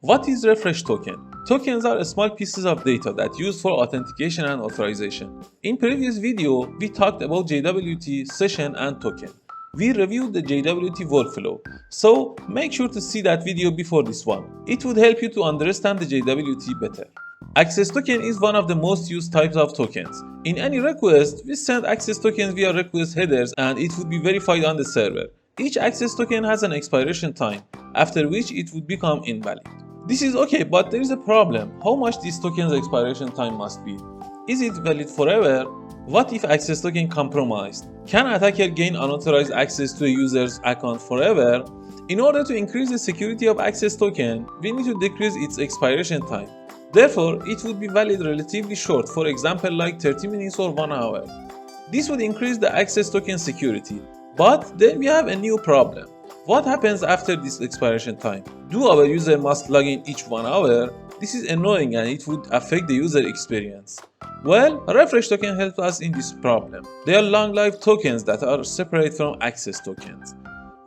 What is refresh token? Tokens are small pieces of data that use for authentication and authorization. In previous video, we talked about JWT, session, and token. We reviewed the JWT workflow, so make sure to see that video before this one. It would help you to understand the JWT better. Access token is one of the most used types of tokens. In any request, we send access tokens via request headers and it would be verified on the server. Each access token has an expiration time, after which it would become invalid. This is okay, but there is a problem. How much this token's expiration time must be? Is it valid forever? What if access token compromised? Can an attacker gain unauthorized access to a user's account forever? In order to increase the security of access token, we need to decrease its expiration time. Therefore, it would be valid relatively short, for example like 30 minutes or 1 hour. This would increase the access token security. But then we have a new problem. What happens after this expiration time? Do our user must log in each 1 hour? This is annoying and it would affect the user experience. Well, refresh token helps us in this problem. They are long-lived tokens that are separate from access tokens.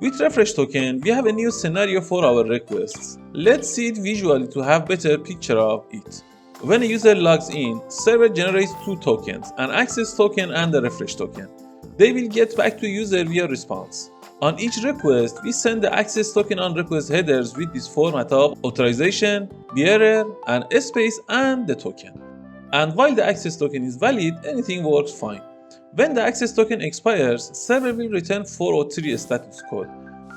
With refresh token, we have a new scenario for our requests. Let's see it visually to have better picture of it. When a user logs in, server generates two tokens, an access token and a refresh token. They will get back to user via response. On each request, we send the access token on request headers with this format of authorization, bearer, and space and the token. And while the access token is valid, anything works fine. When the access token expires, server will return 403 status code.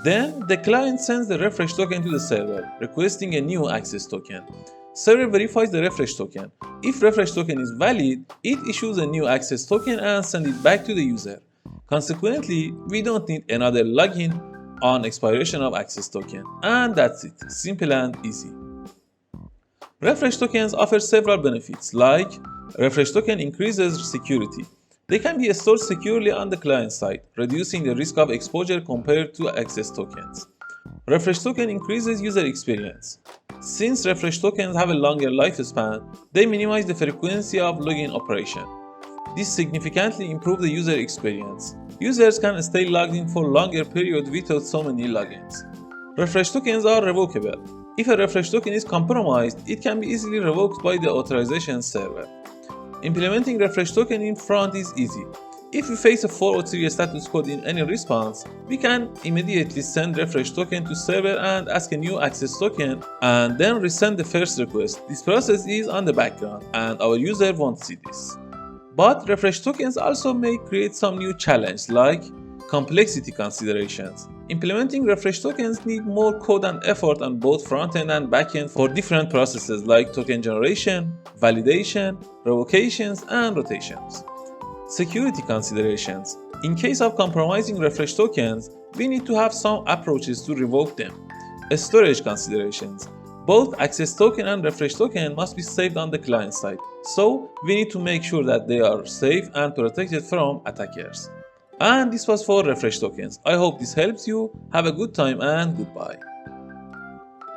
Then, the client sends the refresh token to the server, requesting a new access token. Server verifies the refresh token. If refresh token is valid, it issues a new access token and sends it back to the user. Consequently, we don't need another login on expiration of access token. And that's it. Simple and easy. Refresh tokens offer several benefits, like refresh token increases security. They can be stored securely on the client side, reducing the risk of exposure compared to access tokens. Refresh token increases user experience. Since refresh tokens have a longer lifespan, they minimize the frequency of login operation. This significantly improves the user experience. Users can stay logged in for longer periods without so many logins. Refresh tokens are revocable. If a refresh token is compromised, it can be easily revoked by the authorization server. Implementing refresh token in front is easy. If we face a 403 status code in any response, we can immediately send refresh token to server and ask a new access token and then resend the first request. This process is on the background and our user won't see this. But refresh tokens also may create some new challenges like complexity considerations. Implementing refresh tokens need more code and effort on both front-end and back-end for different processes like token generation, validation, revocations, and rotations. Security considerations. In case of compromising refresh tokens, we need to have some approaches to revoke them. Storage considerations. Both access token and refresh token must be saved on the client side, so we need to make sure that they are safe and protected from attackers. And this was for refresh tokens. I hope this helps you. Have a good time and goodbye.